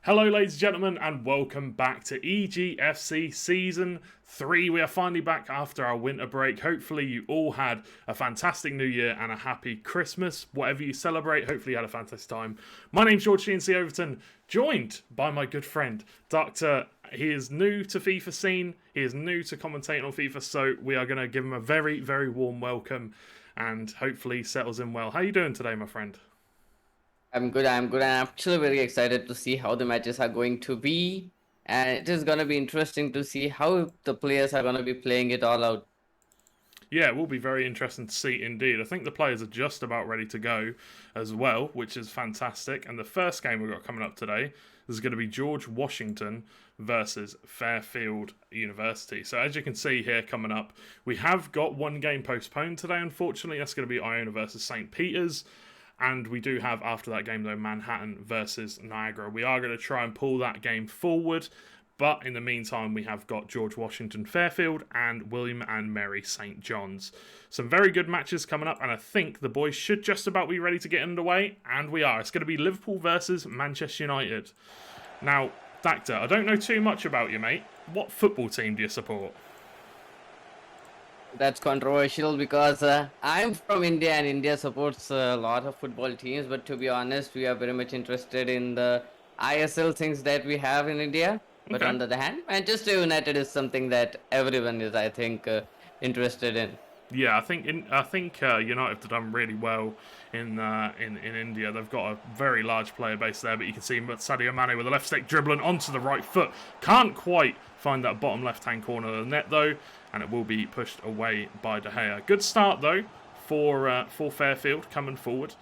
Hello ladies and gentlemen and welcome back to EGFC Season 3. We are finally back after our winter break. Hopefully you all had a fantastic New Year and a happy Christmas. Whatever you celebrate, hopefully you had a fantastic time. My name's George CNC Overton, joined by my good friend, Doctor. He is new to FIFA scene, he is new to commentating on FIFA, so we are going to give him a very, very warm welcome and hopefully he settles in well. How are you doing today, my friend? I'm good. I'm actually very excited to see how the matches are going to be. And it is going to be interesting to see how the players are going to be playing it all out. Yeah, it will be very interesting to see indeed. I think the players are just about ready to go as well, which is fantastic. And the first game we've got coming up today is going to be George Washington versus Fairfield University. So as you can see here coming up, we have got one game postponed today, unfortunately. That's going to be Iona versus St. Peter's. And we do have, after that game, though, Manhattan versus Niagara. We are going to try and pull that game forward. But in the meantime, we have got George Washington Fairfield and William and Mary St. John's. Some very good matches coming up. And I think the boys should just about be ready to get underway. And we are. It's going to be Liverpool versus Manchester United. Now, Dacta, I don't know too much about you, mate. What football team do you support? That's controversial because I'm from India and India supports a lot of football teams. But to be honest, we are very much interested in the ISL things that we have in India. But Okay. on the other hand, Manchester United is something that everyone is, I think, interested in. Yeah, I think United have done really well in India. They've got a very large player base there, but you can see Sadio Mane with the left stick dribbling onto the right foot. Can't quite find that bottom left-hand corner of the net though, and it will be pushed away by De Gea. Good start though for Fairfield coming forward,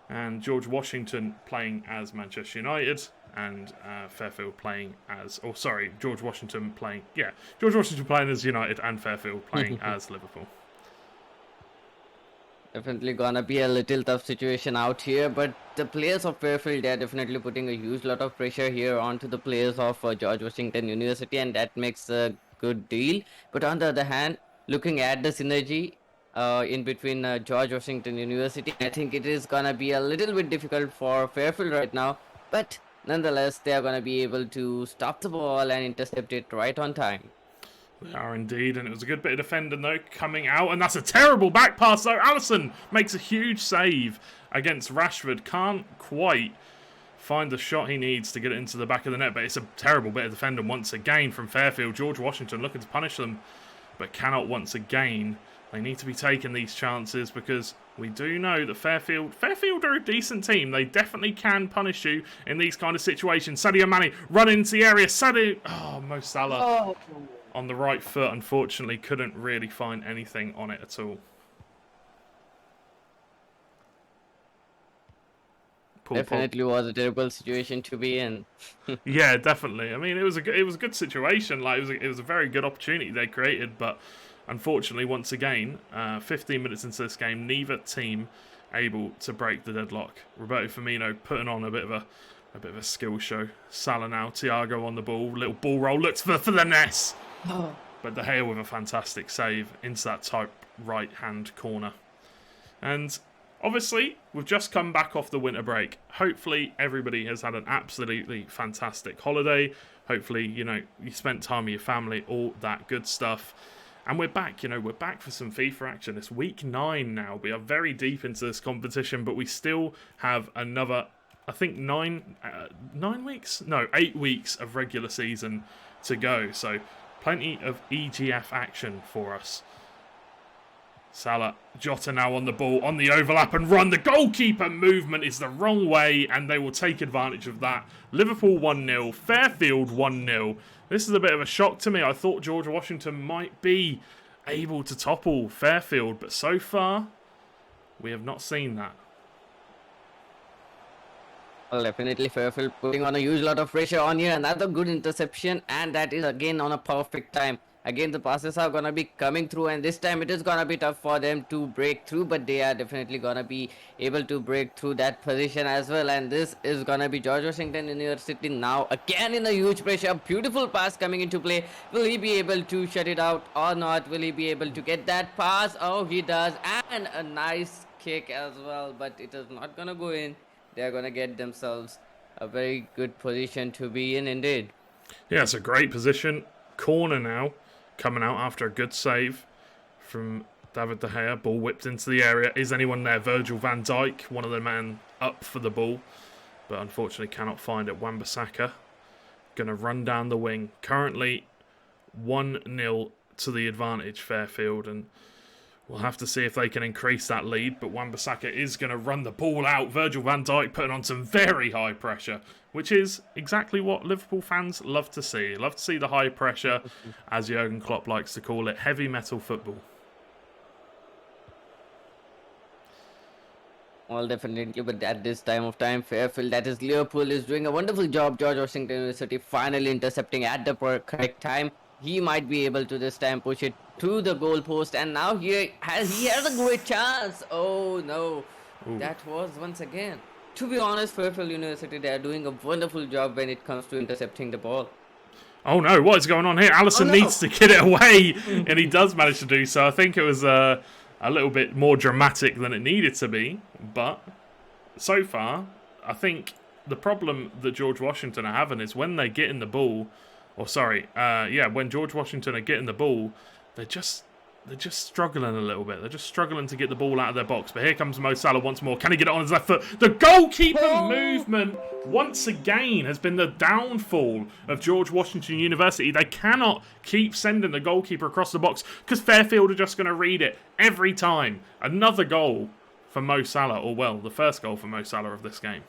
and George Washington playing as Manchester United. And Fairfield playing as, George Washington playing as United and Fairfield playing as Liverpool. Definitely gonna be a little tough situation out here, but the players of Fairfield, they're definitely putting a huge lot of pressure here onto the players of George Washington University, and that makes a good deal. But on the other hand, looking at the synergy in between George Washington University, I think it is gonna be a little bit difficult for Fairfield right now, but nonetheless, they are gonna be able to stop the ball and intercept it right on time. They are indeed, and it was a good bit of defending though coming out, and that's a terrible back pass though. Alisson makes a huge save against Rashford, can't quite find the shot he needs to get it into the back of the net, but it's a terrible bit of defending once again from Fairfield. George Washington looking to punish them, but cannot once again. They need to be taking these chances because we do know that Fairfield are a decent team. They definitely can punish you in these kind of situations. Sadio Mane running into the area. Mo Salah on the right foot, unfortunately, couldn't really find anything on it at all. Definitely was a terrible situation to be in. Yeah, definitely. I mean, it was a good situation. Like it was a very good opportunity they created, but unfortunately, once again, 15 minutes into this game, neither team able to break the deadlock. Roberto Firmino putting on a bit of a skill show. Salah now, Thiago on the ball, little ball roll, looks for the Ness. But De Gea with a fantastic save into that top right-hand corner. And obviously, we've just come back off the winter break. Hopefully, everybody has had an absolutely fantastic holiday. Hopefully, you spent time with your family, all that good stuff. And we're back, we're back for some FIFA action. It's week 9 now. We are very deep into this competition, but we still have another, I think, 8 weeks of regular season to go. So, plenty of EGF action for us. Salah, Jota now on the ball, on the overlap and run. The goalkeeper movement is the wrong way, and they will take advantage of that. Liverpool 1-0, Fairfield 1-0. This is a bit of a shock to me. I thought George Washington might be able to topple Fairfield, but so far, we have not seen that. Well, definitely Fairfield putting on a huge lot of pressure on here. Another good interception, and that is again on a perfect time. Again, the passes are going to be coming through, and this time it is going to be tough for them to break through, but they are definitely going to be able to break through that position as well. And this is going to be George Washington University now again in a huge pressure. Beautiful pass coming into play. Will he be able to shut it out or not? Will he be able to get that pass? Oh, he does. And a nice kick as well, but it is not going to go in. They are going to get themselves A very good position to be in indeed. Yeah, it's a great position. Corner now, coming out after a good save from David De Gea. Ball whipped into the area. Is anyone there? Virgil van Dijk, one of the men up for the ball, but unfortunately cannot find it. Wan-Bissaka going to run down the wing. Currently 1-0 to the advantage, Fairfield, and we'll have to see if they can increase that lead, but Wan-Bissaka is going to run the ball out. Virgil van Dijk putting on some very high pressure, which is exactly what Liverpool fans love to see. Love to see the high pressure, as Jurgen Klopp likes to call it, heavy metal football. Well, definitely, but at this time of time, Fairfield, that is Liverpool, is doing a wonderful job. George Washington University finally intercepting at the correct time. He might be able to this time push it to the goal post, and now he has a great chance. Oh no, that was once again. To be honest, Fairfield University, they are doing a wonderful job when it comes to intercepting the ball. Oh no, what is going on here? Alisson needs to get it away, and he does manage to do so. I think it was a little bit more dramatic than it needed to be, but so far, I think the problem that George Washington are having is when they get in the ball, when George Washington are getting the ball, they're just struggling a little bit. They're just struggling to get the ball out of their box. But here comes Mo Salah once more. Can he get it on his left foot? The goalkeeper movement once again has been the downfall of George Washington University. They cannot keep sending the goalkeeper across the box because Fairfield are just going to read it every time. Another goal for Mo Salah, or well, the first goal for Mo Salah of this game.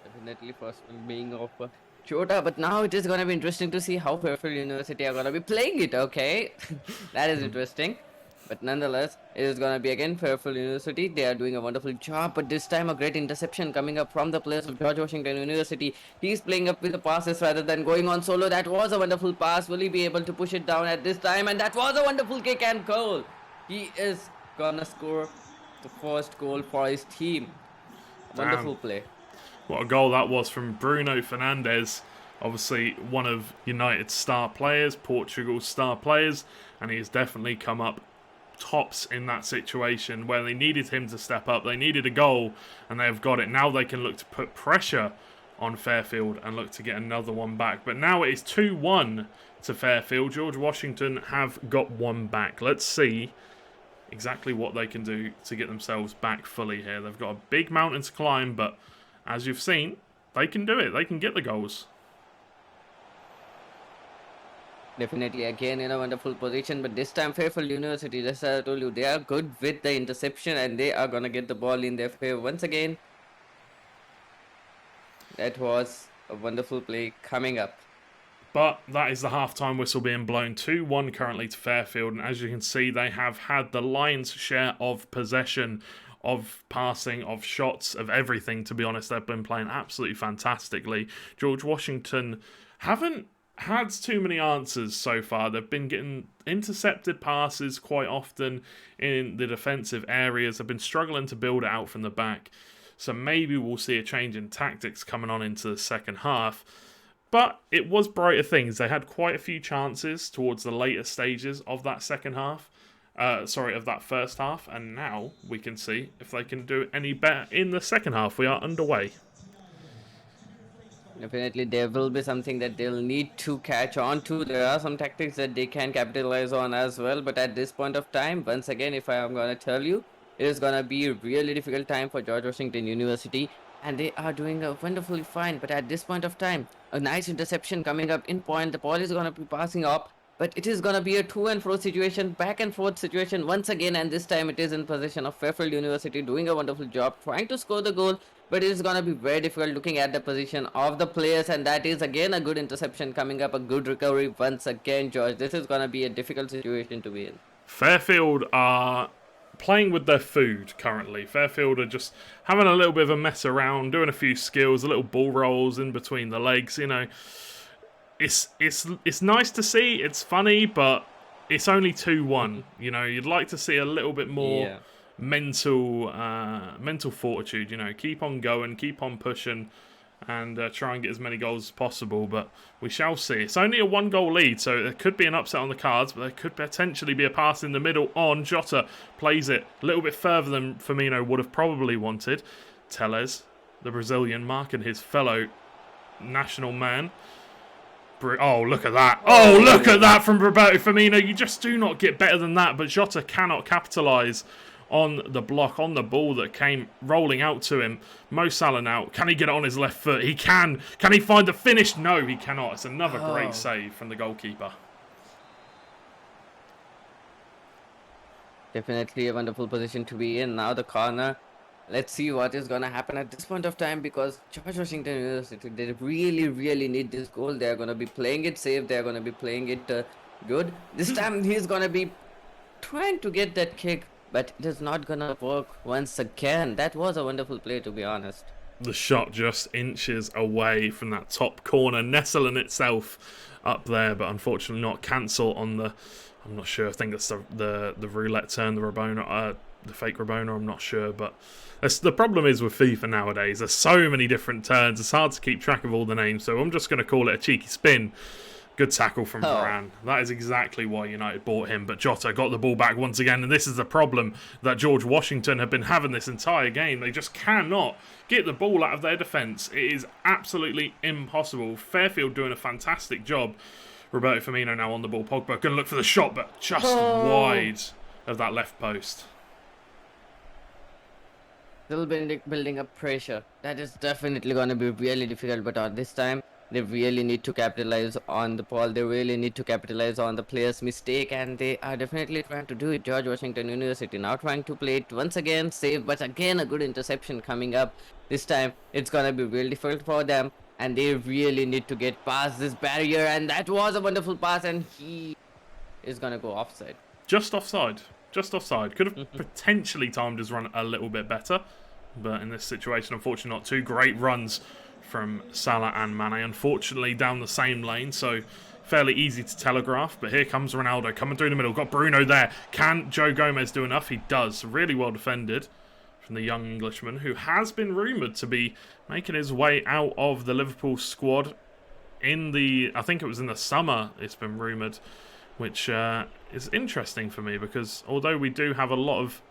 Definitely first one being of Chota, but now it is going to be interesting to see how Fairfield University are going to be playing it, okay? That is interesting. But nonetheless, it is going to be again Fairfield University. They are doing a wonderful job, but this time a great interception coming up from the players of George Washington University. He's playing up with the passes rather than going on solo. That was a wonderful pass. Will he be able to push it down at this time? And that was a wonderful kick and goal. He is going to score the first goal for his team. Wonderful play. What a goal that was from Bruno Fernandes, obviously one of United's star players, Portugal's star players, and he's definitely come up tops in that situation where they needed him to step up. They needed a goal, and they've got it. Now they can look to put pressure on Fairfield and look to get another one back. But now it is 2-1 to Fairfield. George Washington have got one back. Let's see exactly what they can do to get themselves back fully here. They've got a big mountain to climb, but as you've seen, they can do it. They can get the goals. Definitely again in a wonderful position, but this time Fairfield University, just as I told you, they are good with the interception and they are going to get the ball in their favor once again. That was a wonderful play coming up. But that is the half-time whistle being blown. 2-1 currently to Fairfield, and as you can see, they have had the lion's share of possession, of passing, of shots, of everything, to be honest. They've been playing absolutely fantastically. George Washington haven't had too many answers so far. They've been getting intercepted passes quite often in the defensive areas. They've been struggling to build it out from the back. So maybe we'll see a change in tactics coming on into the second half. But it was brighter things. They had quite a few chances towards the later stages of that second half. Of that first half, and now we can see if they can do any better in the second half. We are underway. Definitely there will be something that they'll need to catch on to. There are some tactics that they can capitalize on as well, but at this point of time, once again, if I am going to tell you, it is going to be a really difficult time for George Washington University, and they are doing a wonderfully fine, but at this point of time, a nice interception coming up in point. The ball is going to be passing up, but it is going to be a to and fro situation, back and forth situation once again, and this time it is in possession of Fairfield University, doing a wonderful job trying to score the goal, but it is going to be very difficult looking at the position of the players, and that is again a good interception coming up, a good recovery once again, George. This is going to be a difficult situation to be in. Fairfield are playing with their food currently. Fairfield are just having a little bit of a mess around, doing a few skills, a little ball rolls in between the legs, you know. It's nice to see. It's funny, but it's only 2-1. You know, you'd like to see a little bit more mental fortitude. You know, keep on going, keep on pushing, and try and get as many goals as possible. But we shall see. It's only a 1-goal lead, so there could be an upset on the cards, but there could potentially be a pass in the middle on. Jota plays it a little bit further than Firmino would have probably wanted. Tellez the Brazilian, marking his fellow national man. Oh, look at that. Oh, look at that from Roberto Firmino. You just do not get better than that. But Jota cannot capitalise on the block, on the ball that came rolling out to him. Mo Salah now. Can he get it on his left foot? He can. Can he find the finish? No, he cannot. It's another great save from the goalkeeper. Definitely a wonderful position to be in. Now the corner. Let's see what is going to happen at this point of time, because George Washington University, they really, really need this goal. They're going to be playing it safe. They're going to be playing it good. This time he's going to be trying to get that kick, but it is not going to work once again. That was a wonderful play, to be honest. The shot just inches away from that top corner, nestling itself up there, but unfortunately not cancel on the... I'm not sure. I think that's the roulette turn, the Rabona, the fake Rabona. I'm not sure, but the problem is with FIFA nowadays. There's so many different turns. It's hard to keep track of all the names. So I'm just going to call it a cheeky spin. Good tackle from Varane. That is exactly why United bought him. But Jota got the ball back once again, and this is the problem that George Washington have been having this entire game. They just cannot get the ball out of their defence. It is absolutely impossible. Fairfield doing a fantastic job. Roberto Firmino now on the ball. Pogba going to look for the shot, but just wide of that left post. Still building up pressure. That is definitely going to be really difficult, but this time they really need to capitalize on the ball. They really need to capitalize on the player's mistake, and they are definitely trying to do it. George Washington University now trying to play it once again safe, but again a good interception coming up. This time it's going to be really difficult for them, and they really need to get past this barrier, and that was a wonderful pass, and he is going to go offside. Just offside. Just offside. Could have potentially timed his run a little bit better, but in this situation, unfortunately, not two great runs from Salah and Mane. Unfortunately, down the same lane, so fairly easy to telegraph. But here comes Ronaldo coming through the middle. Got Bruno there. Can Joe Gomez do enough? He does. Really well defended from the young Englishman, who has been rumoured to be making his way out of the Liverpool squad in the... I think it was in the summer it's been rumoured, which is interesting for me, because although we do have a lot of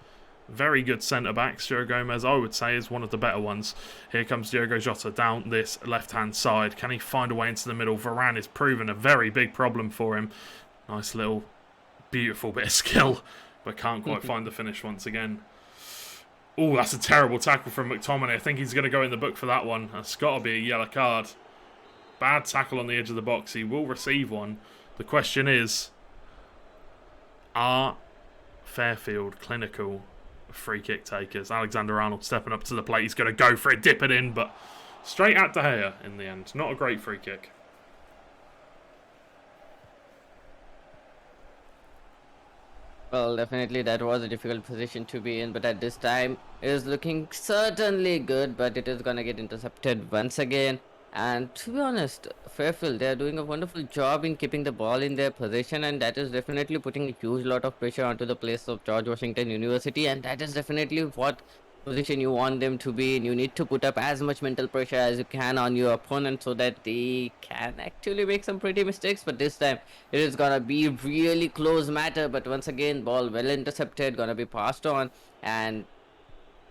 very good centre-backs, Joe Gomez, I would say, is one of the better ones. Here comes Diogo Jota down this left-hand side. Can he find a way into the middle? Varane is proven a very big problem for him. Nice little, beautiful bit of skill, but can't quite find the finish once again. Oh, that's a terrible tackle from McTominay. I think he's going to go in the book for that one. That's got to be a yellow card. Bad tackle on the edge of the box. He will receive one. The question is, are Fairfield clinical free kick takers? Alexander-Arnold stepping up to the plate. He's going to go for it, dip it in, but straight at De Gea in the end. Not a great free kick. Well, definitely that was a difficult position to be in, but at this time it is looking certainly good, but it is going to get intercepted once again. And to be honest, Fairfield, they are doing a wonderful job in keeping the ball in their possession, and that is definitely putting a huge lot of pressure onto the place of George Washington University, and that is definitely what position you want them to be in. You need to put up as much mental pressure as you can on your opponent so that they can actually make some pretty mistakes. But this time it is gonna be really close matter, but once again ball well intercepted, gonna be passed on. And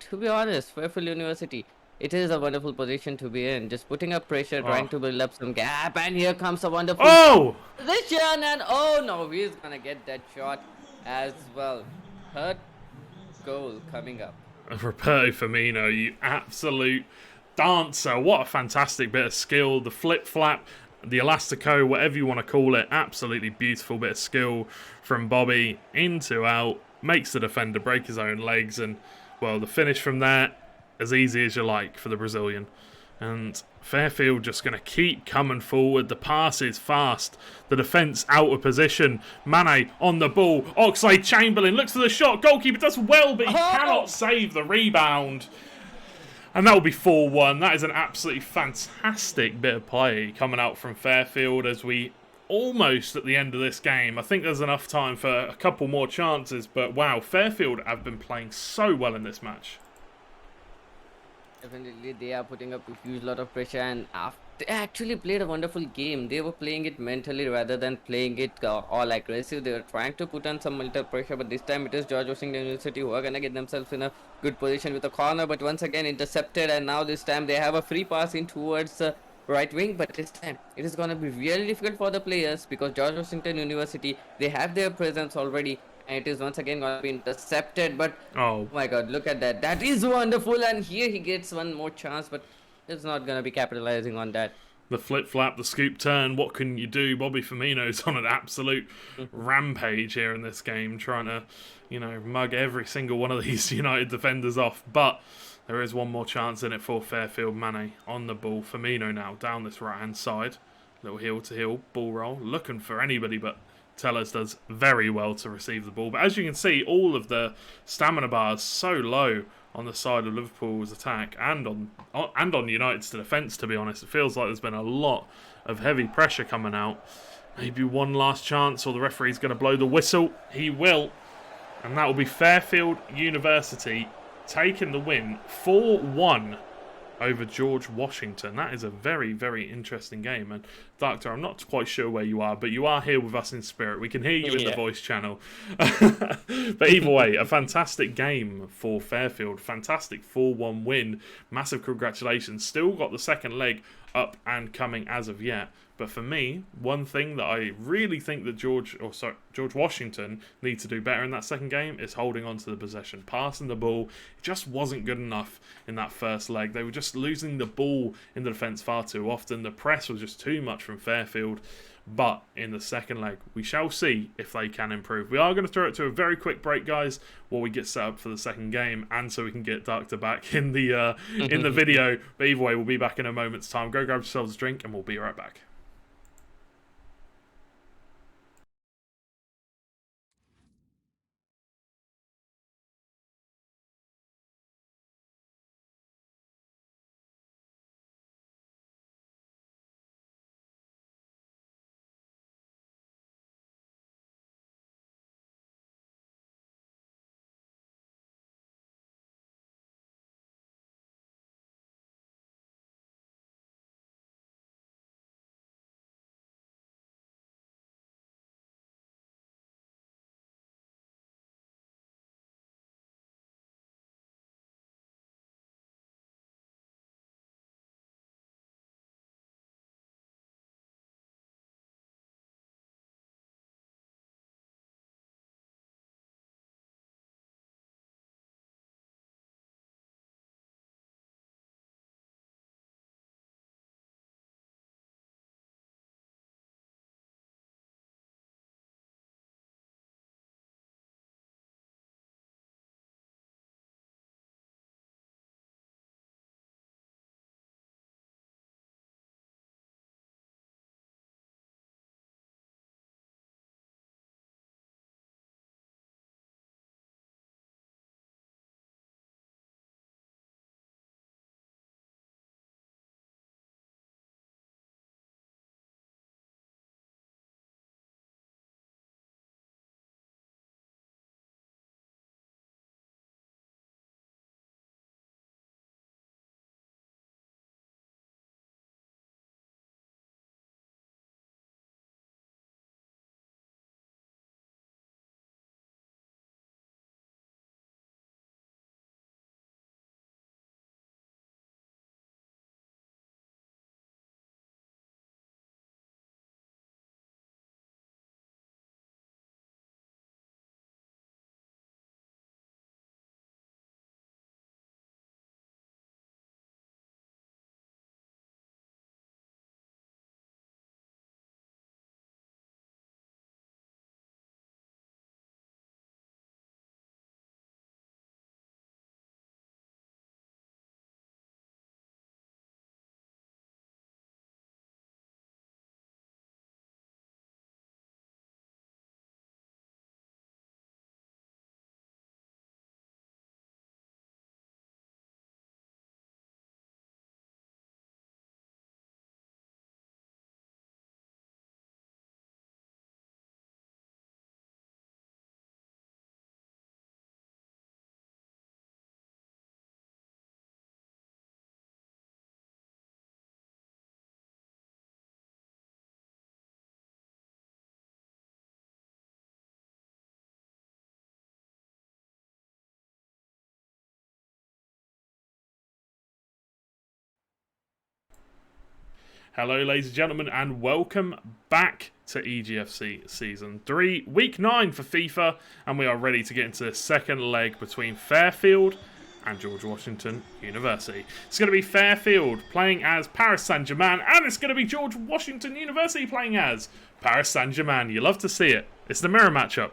to be honest, Fairfield University, it is a wonderful position to be in, just putting up pressure, trying to build up some gap, and here comes a wonderful position, and oh no, he's gonna get that shot as well. Third goal coming up. Roberto Firmino, you absolute dancer. What a fantastic bit of skill. The flip-flap, the elastico, whatever you want to call it. Absolutely beautiful bit of skill from Bobby. Into out. Makes the defender break his own legs. And, well, the finish from there, as easy as you like for the Brazilian. And Fairfield just going to keep coming forward. The pass is fast. The defence out of position. Mane on the ball. Oxlade-Chamberlain looks for the shot. Goalkeeper does well, but he cannot save the rebound. And that will be 4-1. That is an absolutely fantastic bit of play coming out from Fairfield as we almost at the end of this game. I think there's enough time for a couple more chances. But wow, Fairfield have been playing so well in this match. Definitely, they are putting up a huge lot of pressure, and They actually played a wonderful game. They were playing it mentally rather than playing it all aggressive. They were trying to put on some mental pressure, but this time it is George Washington University who are gonna get themselves in a good position with a corner, but once again intercepted. And now this time they have a free pass in towards right wing, but this time it is gonna be really difficult for the players because George Washington University, they have their presence already, and it is once again gonna be intercepted. But Oh, oh my God, look at that! That is wonderful, and here he gets one more chance, but it's not gonna be capitalizing on that. the flip flap, the scoop turn. What can you do? Bobby Firmino's on an absolute rampage here in this game, trying to, mug every single one of these United defenders off. But there is one more chance in it for Fairfield. Mane on the ball. Firmino now down this right hand side. Little heel to heel ball roll, looking for anybody but Tellers does very well to receive the ball. But as you can see, all of the stamina bars so low on the side of Liverpool's attack and on United's defence, to be honest. It feels like there's been a lot of heavy pressure coming out. Maybe one last chance or the referee's going to blow the whistle. He will. And that will be Fairfield University taking the win 4-1 over George Washington. That is a very, very interesting game. And Doctor, I'm not quite sure where you are, but you are here with us in spirit. We can hear you in the voice channel. But either way, a fantastic game for Fairfield. Fantastic 4-1 win. Massive congratulations. Still got the second leg up and coming as of yet. But for me, one thing that I really think that George Washington needs to do better in that second game is holding on to the possession. Passing the ball, it just wasn't good enough in that first leg. They were just losing the ball in the defence far too often. The press was just too much from Fairfield. But in the second leg, we shall see if they can improve. We are going to throw it to a very quick break, guys, while we get set up for the second game, and so we can get Doctor back in the video. But either way, we'll be back in a moment's time. Go grab yourselves a drink, and we'll be right back. Hello, ladies and gentlemen, and welcome back to EGFC Season 3, Week 9 for FIFA, and we are ready to get into the second leg between Fairfield and George Washington University. It's going to be Fairfield playing as Paris Saint-Germain, and it's going to be George Washington University playing as Paris Saint-Germain. You love to see it. It's the mirror matchup.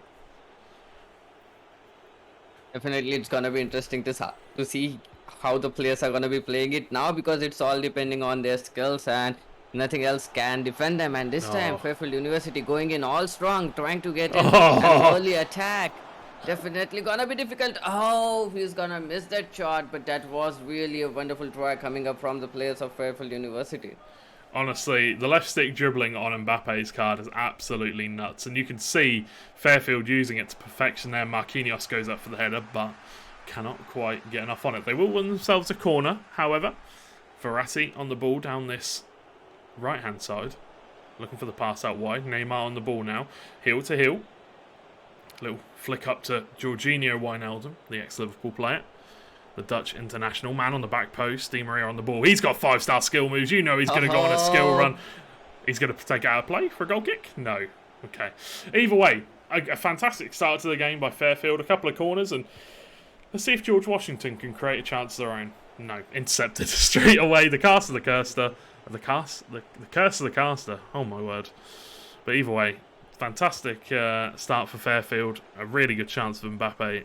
Definitely, it's going to be interesting to see how the players are going to be playing it now, because it's all depending on their skills and nothing else can defend them. And this time, Fairfield University going in all strong, trying to get in an early attack. Definitely gonna be difficult. Oh, he's gonna miss that shot, but that was really a wonderful try coming up from the players of Fairfield University. Honestly, the left stick dribbling on Mbappe's card is absolutely nuts, and you can see Fairfield using it to perfection there. Marquinhos goes up for the header, but cannot quite get enough on it. They will win themselves a corner, however. Verratti on the ball down this right-hand side, looking for the pass out wide. Neymar on the ball now, heel to heel. Little flick up to Jorginho Wijnaldum, the ex-Liverpool player. The Dutch international man on the back post. Di Maria on the ball. He's got 5-star skill moves. You know he's going to go on a skill run. He's going to take it out of play for a goal kick? No. Okay. Either way, a fantastic start to the game by Fairfield. A couple of corners, and let's see if George Washington can create a chance of their own. No. Intercepted straight away. The curse of the caster. The curse of the caster. Oh my word. But either way, fantastic start for Fairfield. A really good chance of Mbappe.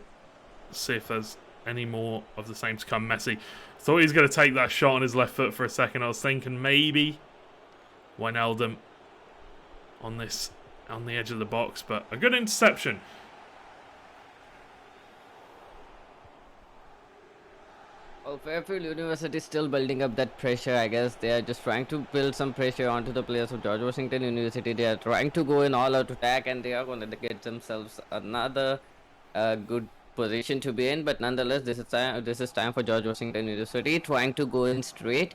See if there's any more of the same to come. Messi thought he was going to take that shot on his left foot for a second. I was thinking maybe Wijnaldum on the edge of the box, but a good interception. Well, Fairfield University is still building up that pressure. I guess they are just trying to build some pressure onto the players of George Washington University. They are trying to go in all-out attack, and they are going to get themselves another good position to be in. But nonetheless, this is time for George Washington University trying to go in straight,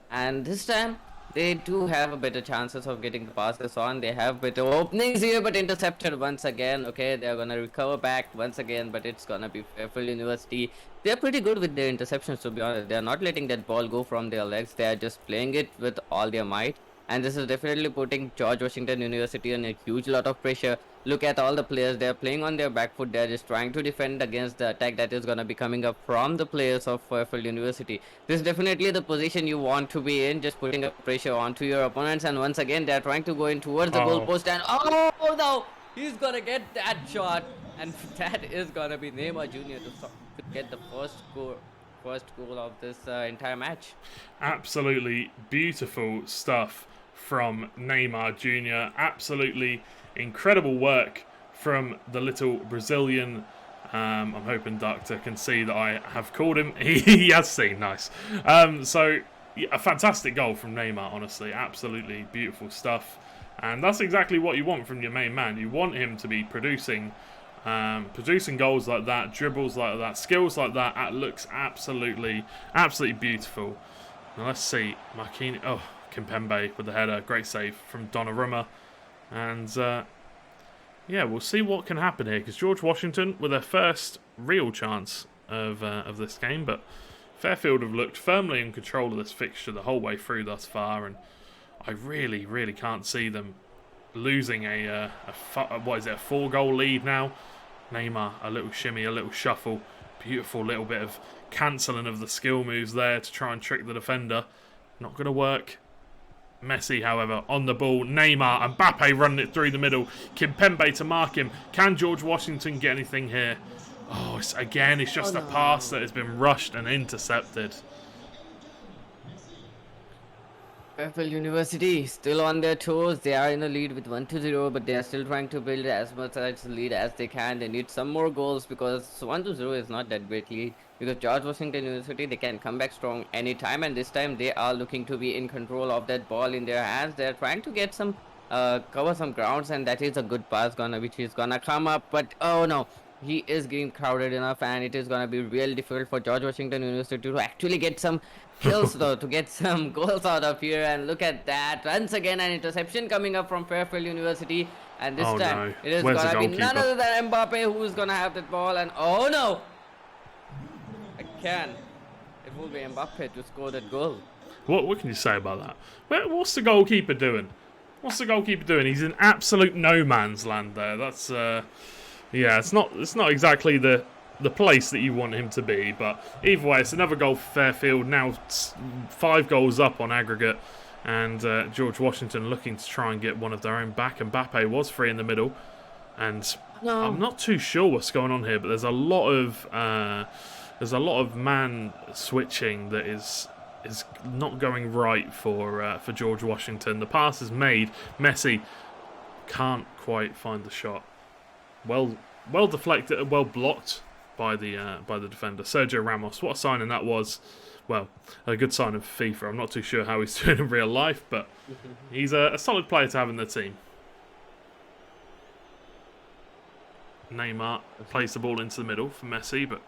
and this time they do have a better chances of getting the passes on. They have better openings here, but intercepted once again. Okay, they're gonna recover back once again, but it's gonna be Fairfield University. They're pretty good with their interceptions, to be honest. They're not letting that ball go from their legs. They are just playing it with all their might. And this is definitely putting George Washington University on a huge lot of pressure. Look at all the players. They're playing on their back foot. They're just trying to defend against the attack that is going to be coming up from the players of Fairfield University. This is definitely the position you want to be in, just putting up pressure onto your opponents. And once again, they're trying to go in towards the goalpost. And oh no, he's going to get that shot. And that is going to be Neymar Jr. to get the first goal of this entire match. Absolutely beautiful stuff from Neymar Jr. Absolutely incredible work from the little Brazilian. I'm hoping Doctor can see that I have called him. He has seen. Nice. So yeah, a fantastic goal from Neymar, honestly. Absolutely beautiful stuff. And that's exactly what you want from your main man. You want him to be producing goals like that, dribbles like that, skills like that. That looks absolutely beautiful. Now let's see. Marquinhos. Oh, Kimpembe with the header. Great save from Donnarumma. And yeah, we'll see what can happen here, because George Washington with their first real chance of this game, but Fairfield have looked firmly in control of this fixture the whole way through thus far, and I really can't see them losing a 4-goal lead now. Neymar, a little shimmy, a little shuffle, beautiful little bit of cancelling of the skill moves there to try and trick the defender. Not going to work. Messi, however, on the ball. Neymar, Mbappe running it through the middle. Kimpembe to mark him. Can George Washington get anything here? Oh, it's just a pass that has been rushed and intercepted. Fairfield University still on their toes. They are in a lead with 1-0, but they are still trying to build as much as lead as they can. They need some more goals, because 1-0 is not that great lead. Because George Washington University, they can come back strong anytime, and this time they are looking to be in control of that ball in their hands. They are trying to get some cover some grounds, and that is a good pass which is gonna come up, but oh no. He is getting crowded enough, and it is going to be real difficult for George Washington University to actually get some kills, though, to get some goals out of here. And look at that. Once again, an interception coming up from Fairfield University. And this time, it is going to be none other than Mbappe who is going to have that ball. And oh no! If beautiful way Mbappe to score that goal. What can you say about that? What's the goalkeeper doing? What's the goalkeeper doing? He's in absolute no man's land there. That's yeah, it's not exactly the place that you want him to be. But either way, it's another goal for Fairfield. Now 5 goals up on aggregate, and George Washington looking to try and get one of their own back. And Mbappe was free in the middle, and I'm not too sure what's going on here. But there's a lot of man switching that is not going right for George Washington. The pass is made. Messi can't quite find the shot. Well deflected, well blocked by the defender. Sergio Ramos. What a signing that was. Well, a good sign of FIFA. I'm not too sure how he's doing in real life, but he's a solid player to have in the team. Neymar plays the ball into the middle for Messi, but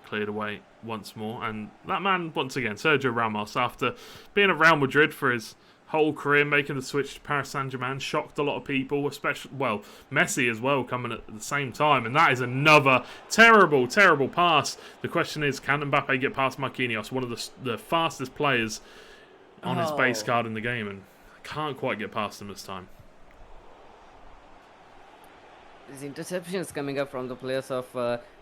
cleared away once more. And that man, once again, Sergio Ramos, after being at Real Madrid for his whole career, making the switch to Paris Saint-Germain, shocked a lot of people, especially, well, Messi as well, coming at the same time. And that is another terrible, terrible pass. The question is, can Mbappe get past Marquinhos, one of the fastest players on his base card in the game, and can't quite get past him this time. These interceptions coming up from the players of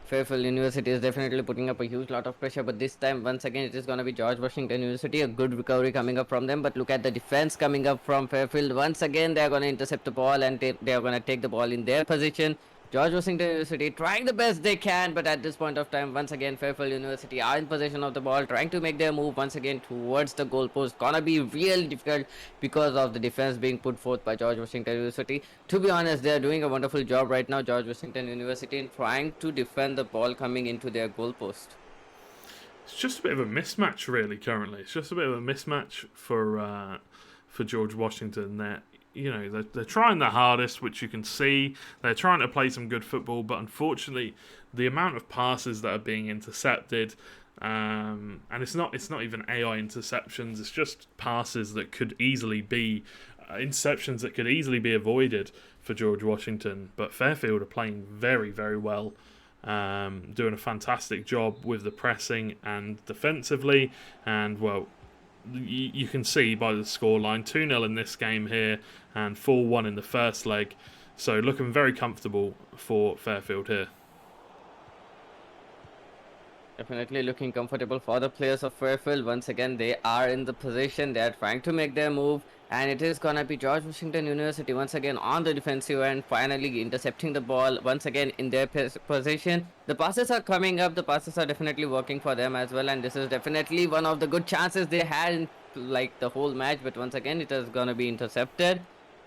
Fairfield University is definitely putting up a huge lot of pressure. But this time, once again, it is going to be George Washington University. A good recovery coming up from them. But look at the defense coming up from Fairfield. Once again, they are going to intercept the ball and they are going to take the ball in their position. George Washington University trying the best they can, but at this point of time, once again, Fairfield University are in possession of the ball, trying to make their move once again towards the goalpost. Gonna be really difficult because of the defense being put forth by George Washington University. To be honest, they are doing a wonderful job right now, George Washington University, in trying to defend the ball coming into their goalpost. It's just a bit of a mismatch, really. Currently, it's just a bit of a mismatch for George Washington there. You know, they're trying their hardest, which you can see. They're trying to play some good football, but unfortunately, the amount of passes that are being intercepted, and it's not even AI interceptions. It's just passes that could easily be interceptions that could easily be avoided for George Washington. But Fairfield are playing very, very well, doing a fantastic job with the pressing and defensively, and well. You can see by the scoreline, 2-0 in this game here and 4-1 in the first leg. So looking very comfortable for Fairfield here. Definitely looking comfortable for the players of Fairfield. Once again, they are in the position. They are trying to make their move. And it is going to be George Washington University once again on the defensive end, finally intercepting the ball once again in their position. The passes are coming up. The passes are definitely working for them as well. And this is definitely one of the good chances they had in like the whole match. But once again, it is going to be intercepted.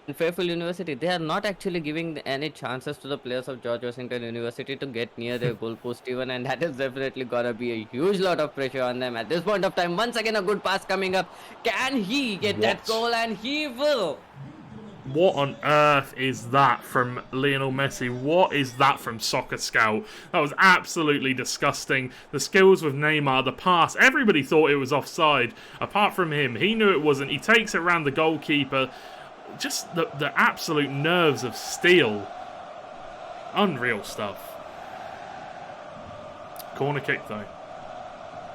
In Fairfield University, they are not actually giving any chances to the players of George Washington University to get near their goalpost even, and that is definitely gonna be a huge lot of pressure on them at this point of time. Once again, a good pass coming up. Can he get that goal? And he will. What on earth is that from Lionel Messi? What is that from Soccer Scout? That was absolutely disgusting. The skills with Neymar, the pass, everybody thought it was offside. Apart from him, he knew it wasn't. He takes it around the goalkeeper. Just the absolute nerves of steel. Unreal stuff. Corner kick though.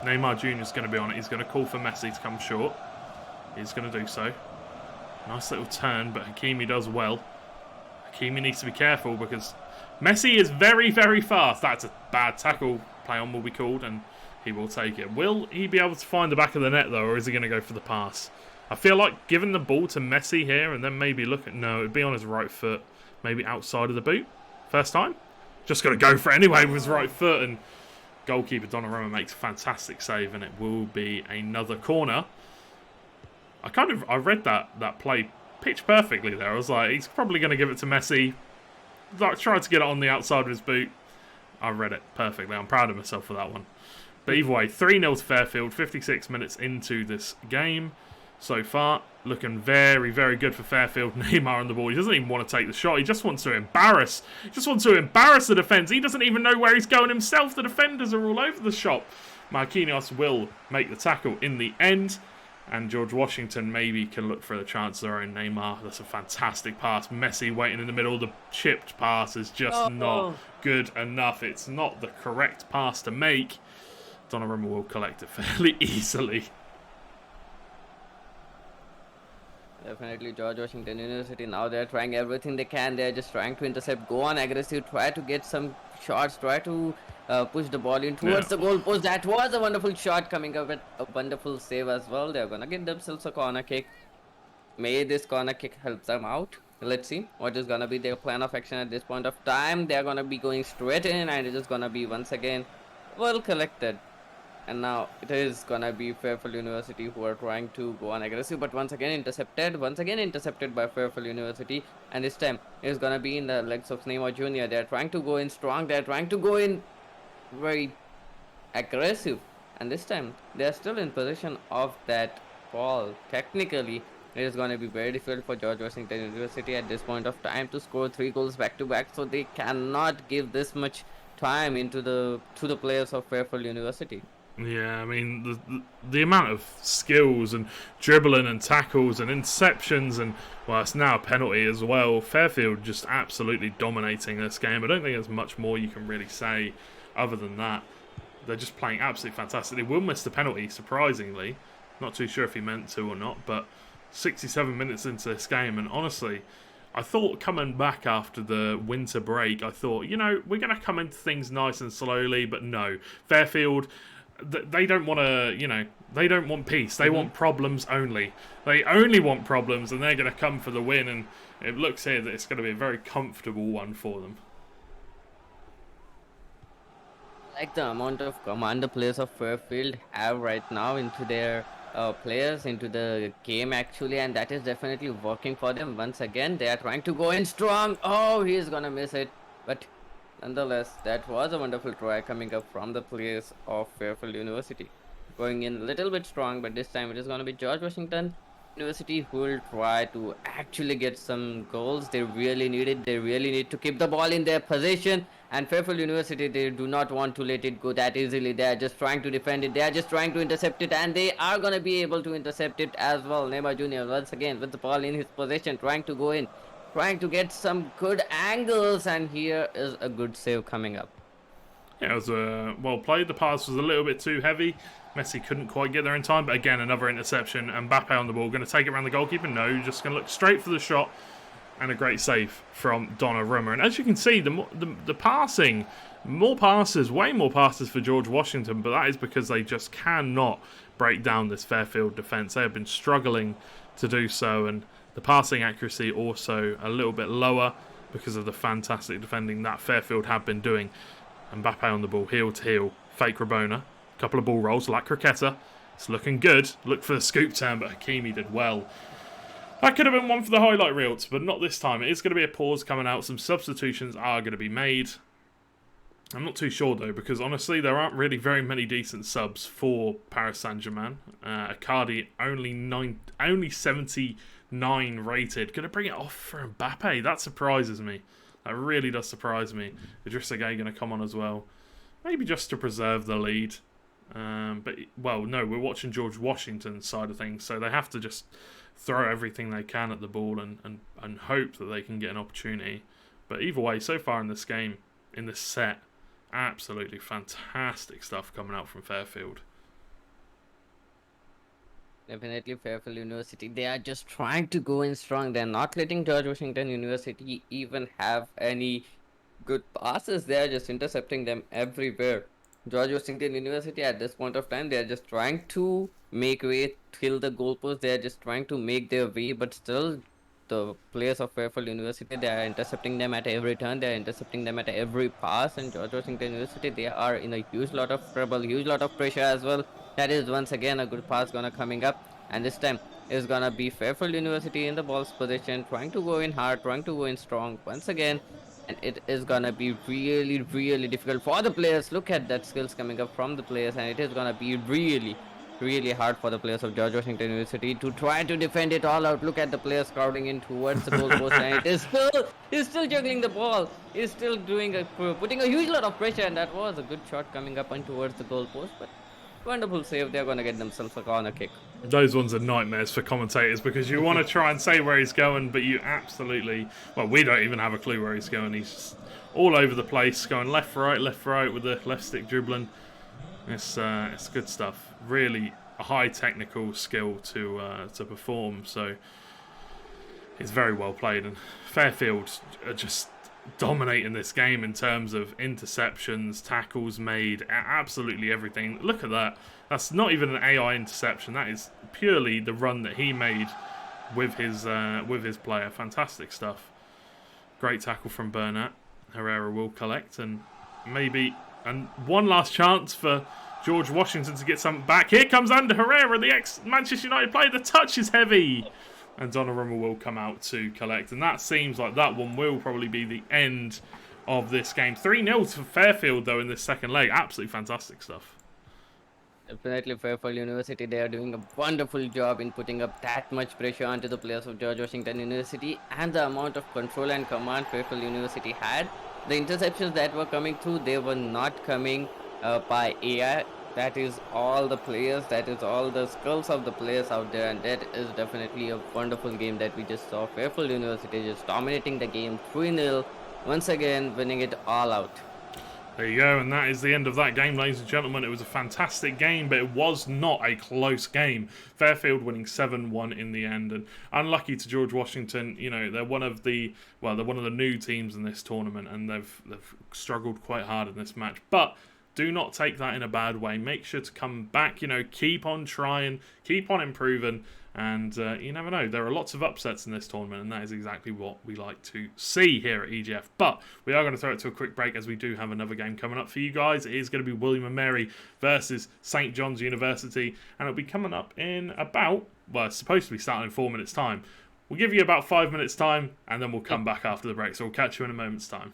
Neymar Jr. is going to be on it. He's going to call for Messi to come short. He's going to do so. Nice little turn, but Hakimi does well. Hakimi needs to be careful because Messi is very, very fast. That's a bad tackle. Play on will be called and he will take it. Will he be able to find the back of the net though, or is he going to go for the pass? I feel like giving the ball to Messi here and then maybe look at... No, it'd be on his right foot. Maybe outside of the boot. First time. Just got to go for it anyway with his right foot. And goalkeeper Donnarumma makes a fantastic save. And it will be another corner. I read that play pitch perfectly there. I was like, he's probably going to give it to Messi. Like, tried to get it on the outside of his boot. I read it perfectly. I'm proud of myself for that one. But either way, 3-0 to Fairfield. 56 minutes into this game. So far, looking very, very good for Fairfield. Neymar on the ball. He doesn't even want to take the shot. He just wants to embarrass. He just wants to embarrass the defence. He doesn't even know where he's going himself. The defenders are all over the shop. Marquinhos will make the tackle in the end. And George Washington maybe can look for the chance of their own. Neymar, that's a fantastic pass. Messi waiting in the middle. The chipped pass is just not good enough. It's not the correct pass to make. Donnarumma will collect it fairly easily. Definitely George Washington University. Now they're trying everything they can. They're just trying to intercept, go on aggressive, try to get some shots, try to push the ball in towards the goal post. That was a wonderful shot coming up with a wonderful save as well. They're going to get themselves a corner kick. May this corner kick help them out. Let's see what is going to be their plan of action at this point of time. They're going to be going straight in, and it is going to be once again well collected. And now it is gonna be Fairfield University who are trying to go on aggressive, but once again intercepted by Fairfield University. And this time it is gonna be in the legs of Neymar Jr. They are trying to go in strong, they are trying to go in very aggressive, and this time they are still in possession of that ball. Technically it is going to be very difficult for George Washington University at this point of time to score 3 goals back to back, so they cannot give this much time into the players of Fairfield University. Yeah, I mean, the amount of skills and dribbling and tackles and interceptions and, well, it's now a penalty as well. Fairfield just absolutely dominating this game. I don't think there's much more you can really say other than that. They're just playing absolutely fantastic. They will miss the penalty, surprisingly. Not too sure if he meant to or not, but 67 minutes into this game, and honestly, I thought coming back after the winter break, I thought, you know, we're going to come into things nice and slowly, but no. Fairfield, they don't want to, you know, they don't want peace. They want problems only. They only want problems, and they're going to come for the win, and it looks here that it's going to be a very comfortable one for them. Like the amount of command the players of Fairfield have right now into their players, into the game actually, and that is definitely working for them. Once again, they are trying to go in strong. Oh, he is going to miss it, but nonetheless, that was a wonderful try coming up from the players of Fairfield University. Going in a little bit strong, but this time it is going to be George Washington University who will try to actually get some goals. They really need it. They really need to keep the ball in their possession. And Fairfield University, they do not want to let it go that easily. They are just trying to defend it. They are just trying to intercept it. And they are going to be able to intercept it as well. Neymar Jr. once again with the ball in his possession, trying to go in, trying to get some good angles, and here is a good save coming up. Yeah, it was well played. The pass was a little bit too heavy. Messi couldn't quite get there in time, but again, another interception. Mbappe on the ball, going to take it around the goalkeeper. No, just going to look straight for the shot, and a great save from Donnarumma. And as you can see, the passing, more passes, way more passes for George Washington, but that is because they just cannot break down this Fairfield defence. They have been struggling to do so, and the passing accuracy also a little bit lower because of the fantastic defending that Fairfield have been doing. Mbappe on the ball, heel to heel, fake Rabona, couple of ball rolls like Croqueta. It's looking good. Look for the scoop turn, but Hakimi did well. That could have been one for the highlight reels, but not this time. It is going to be a pause coming out. Some substitutions are going to be made. I'm not too sure, though, because honestly, there aren't really very many decent subs for Paris Saint-Germain. Icardi only 79 rated. Going to bring it off for Mbappe. That surprises me. That really does surprise me. Idrissa Gueye going to come on as well. Maybe just to preserve the lead. But, well, no, we're watching George Washington's side of things, so they have to just throw everything they can at the ball and hope that they can get an opportunity. But either way, so far in this game, in this set, absolutely fantastic stuff coming out from Fairfield. Definitely Fairfield University. They are just trying to go in strong. They're not letting George Washington University even have any good passes. They are just intercepting them everywhere. George Washington University at this point of time, they are just trying to make way till the goalpost. They are just trying to make their way, but still the players of Fairfield University, they are intercepting them at every turn. They are intercepting them at every pass. And George Washington University, they are in a huge lot of trouble, huge lot of pressure as well. That is once again a good pass gonna coming up, and this time is gonna be Fairfield University in the ball's position, trying to go in hard, trying to go in strong once again. And it is gonna be really, really difficult for the players. Look at that skills coming up from the players, and it is gonna be really, really hard for the players of George Washington University to try to defend it all out. Look at the players crowding in towards the goalpost, and it is still juggling the ball. He's still putting a huge lot of pressure, and that was a good shot coming up and towards the goalpost. But wonderful save. They're gonna get themselves a corner kick. Those ones are nightmares for commentators because you want to try and say where he's going, but you absolutely... Well, we don't even have a clue where he's going. He's just all over the place, going left, right with the left stick dribbling. It's good stuff. Really a high technical skill to perform. So it's very well played, and Fairfield are just dominating this game in terms of interceptions, tackles made, absolutely everything. Look at that. That's not even an AI interception. That is purely the run that he made with his player. Fantastic stuff. Great tackle from Burnett. Herrera will collect, and one last chance for George Washington to get something back. Here comes Ander Herrera, the ex-Manchester United player. The touch is heavy. And Donnarumma will come out to collect. And that seems like that one will probably be the end of this game. 3-0 to Fairfield, though, in this second leg. Absolutely fantastic stuff. Definitely, Fairfield University, they are doing a wonderful job in putting up that much pressure onto the players of George Washington University, and the amount of control and command Fairfield University had. The interceptions that were coming through, they were not coming by AI. That is all the players, that is all the skills of the players out there, and that is definitely a wonderful game that we just saw. Fairfield University just dominating the game 3-0, once again winning it all out. There you go, and that is the end of that game, ladies and gentlemen. It was a fantastic game, but it was not a close game. Fairfield winning 7-1 in the end, and unlucky to George Washington. You know, they're one of the new teams in this tournament, and they've struggled quite hard in this match, but do not take that in a bad way. Make sure to come back, keep on trying, keep on improving, and you never know. There are lots of upsets in this tournament, and that is exactly what we like to see here at EGF. But we are going to throw it to a quick break, as we do have another game coming up for you guys. It is going to be William & Mary versus St. John's University, and it'll be coming up in it's supposed to be starting in 4 minutes' time. We'll give you about 5 minutes' time, and then we'll come back after the break, so we'll catch you in a moment's time.